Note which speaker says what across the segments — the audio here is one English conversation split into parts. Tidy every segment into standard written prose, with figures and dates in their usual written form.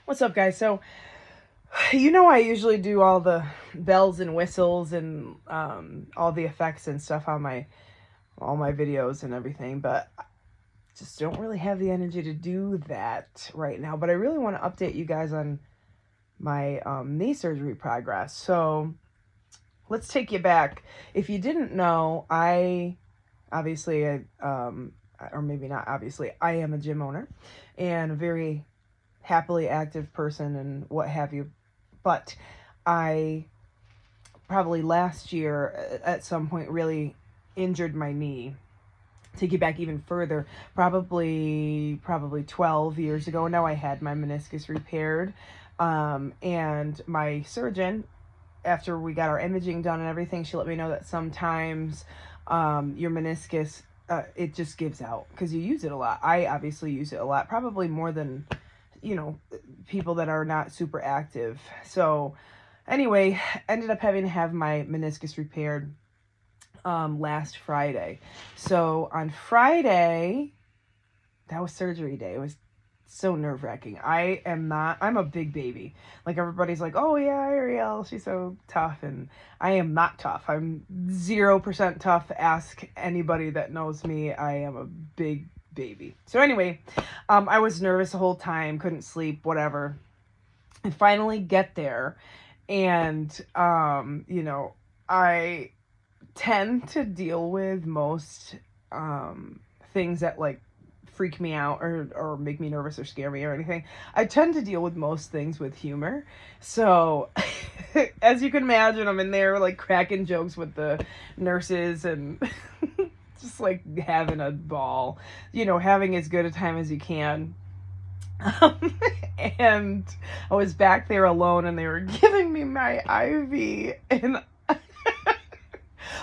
Speaker 1: What's up, guys? So, I usually do all the bells and whistles and all the effects and stuff on all my videos and everything, but I just don't really have the energy to do that right now. But I really want to update you guys on my knee surgery progress. So, let's take you back. If you didn't know, or maybe not obviously, I am a gym owner and a very happily active person and what have you. But I probably last year at some point really injured my knee. Take it back even further, probably 12 years ago now, I had my meniscus repaired. And my surgeon, after we got our imaging done and everything, she let me know that sometimes your meniscus, it just gives out because you use it a lot. I obviously use it a lot, probably more than people that are not super active. So anyway, ended up having to have my meniscus repaired last Friday. So on Friday, that was surgery day. It was so nerve-wracking. I'm a big baby. Like, everybody's like, oh yeah, Ariel, she's so tough, and I am not tough. I'm 0% tough. Ask anybody that knows me. I am a big baby. So anyway, I was nervous the whole time, couldn't sleep, whatever. I finally get there, and I tend to deal with most things that like freak me out or make me nervous or scare me or anything. I tend to deal with most things with humor. So as you can imagine, I'm in there like cracking jokes with the nurses and just like having a ball, having as good a time as you can. And I was back there alone and they were giving me my IV, and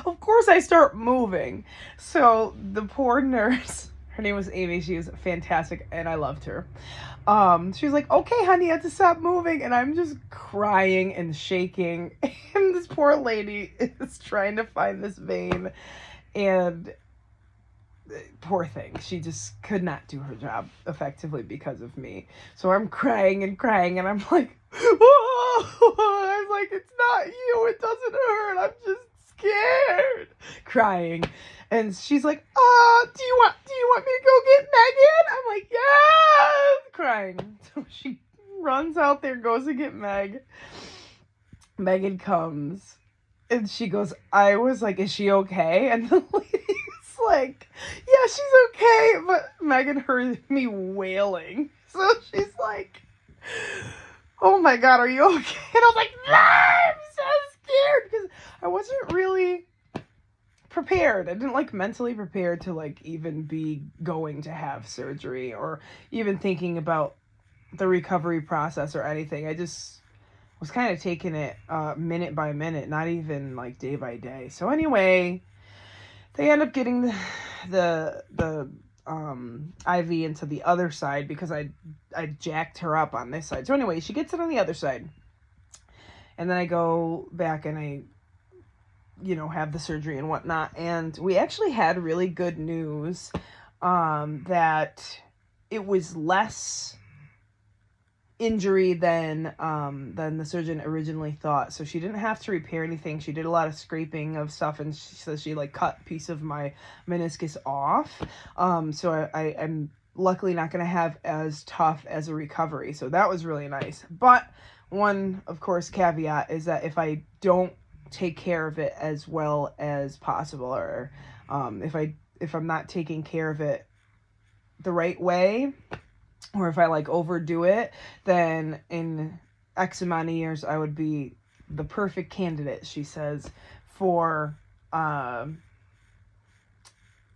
Speaker 1: of course I start moving. So the poor nurse, her name was Amy, she was fantastic and I loved her. She was like, okay, honey, you have to stop moving. And I'm just crying and shaking. And this poor lady is trying to find this vein. And poor thing, she just could not do her job effectively because of me. So I'm crying and crying, and I'm like, whoa! I'm like, it's not you, it doesn't hurt, I'm just scared, crying. And she's like, do you want me to go get Megan? I'm like, yes, crying. So she runs out there, goes to get Meg. Megan comes and she goes, I was like, is she okay? And the lady's like, yeah, she's okay. But Megan heard me wailing. So she's like, oh my God, are you okay? And I was like, nah, I'm so scared. Because I wasn't really prepared. I didn't like mentally prepared to like even be going to have surgery or even thinking about the recovery process or anything. I just was kind of taking it minute by minute, not even like day by day. So anyway, they end up getting the IV into the other side because I jacked her up on this side. So anyway, she gets it on the other side, and then I go back and I have the surgery and whatnot. And we actually had really good news that it was less injury than the surgeon originally thought. So she didn't have to repair anything. She did a lot of scraping of stuff, and she says she like cut a piece of my meniscus off. So I'm luckily not going to have as tough as a recovery. So that was really nice. But one, of course, caveat is that if I don't take care of it as well as possible, or if I'm not taking care of it the right way, or if I like overdo it, then in X amount of years I would be the perfect candidate, she says, for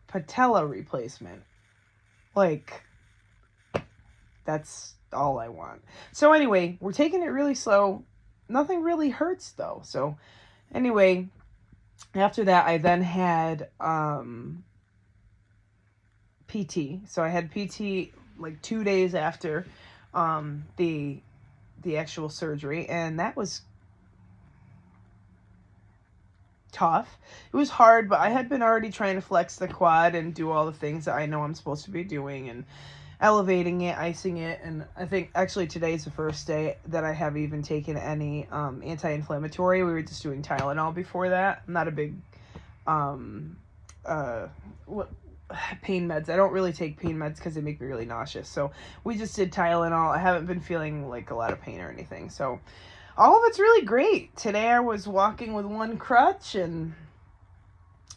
Speaker 1: patella replacement. Like, that's all I want. So anyway, we're taking it really slow. Nothing really hurts though. So anyway, after that I then had PT. So I had PT like 2 days after the actual surgery, and that was tough. It was hard, but I had been already trying to flex the quad and do all the things that I know I'm supposed to be doing, and elevating it, icing it, and I think actually today's the first day that I have even taken any anti-inflammatory. We were just doing Tylenol before that. I'm not a big what pain meds. I don't really take pain meds because they make me really nauseous. So we just did Tylenol. I haven't been feeling like a lot of pain or anything. So all of it's really great. Today I was walking with one crutch, and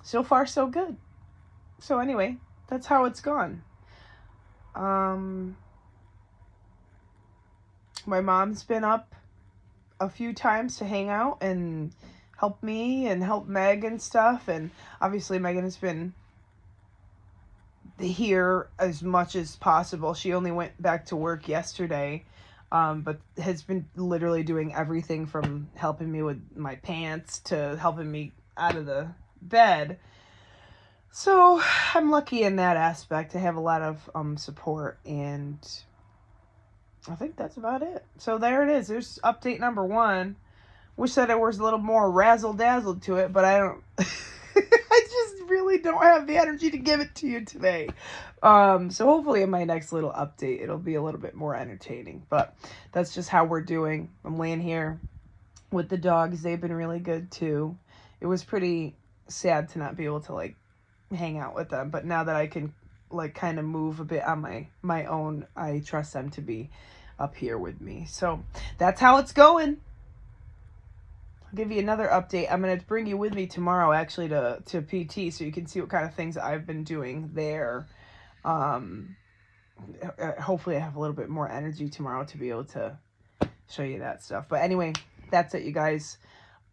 Speaker 1: so far so good. So anyway, that's how it's gone. My mom's been up a few times to hang out and help me and help Meg and stuff. And obviously Megan has been here as much as possible. She only went back to work yesterday, but has been literally doing everything from helping me with my pants to helping me out of the bed. So I'm lucky in that aspect. I have a lot of support, and I think that's about it. So there it is. There's update number 1. Wish that there was a little more razzle-dazzle to it, but I don't... I just really don't have the energy to give it to you today. So hopefully in my next little update, it'll be a little bit more entertaining. But that's just how we're doing. I'm laying here with the dogs. They've been really good, too. It was pretty sad to not be able to, like, hang out with them. But now that I can, like, kind of move a bit on my own, I trust them to be up here with me. So that's how it's going. I'll give you another update. I'm going to bring you with me tomorrow, actually, to PT, so you can see what kind of things I've been doing there. Hopefully I have a little bit more energy tomorrow to be able to show you that stuff. But anyway, that's it, you guys.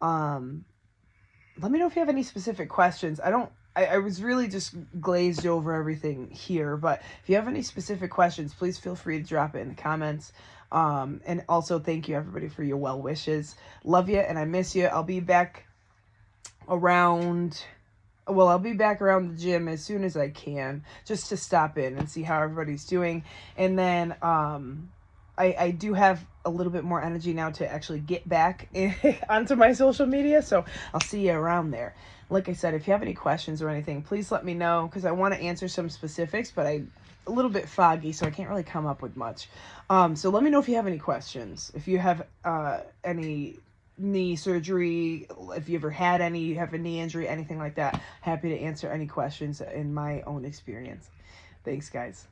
Speaker 1: Let me know if you have any specific questions. I was really just glazed over everything here, but if you have any specific questions, please feel free to drop it in the comments. And also thank you everybody for your well wishes. Love you, and I miss you. I'll be back around the gym as soon as I can, just to stop in and see how everybody's doing. And then I do have a little bit more energy now to actually get back onto my social media, so I'll see you around there. Like I said, if you have any questions or anything, please let me know, because I want to answer some specifics, but I'm a little bit foggy, so I can't really come up with much. So let me know if you have any questions. If you have any knee surgery, if you ever had any, you have a knee injury, anything like that, happy to answer any questions in my own experience. Thanks, guys.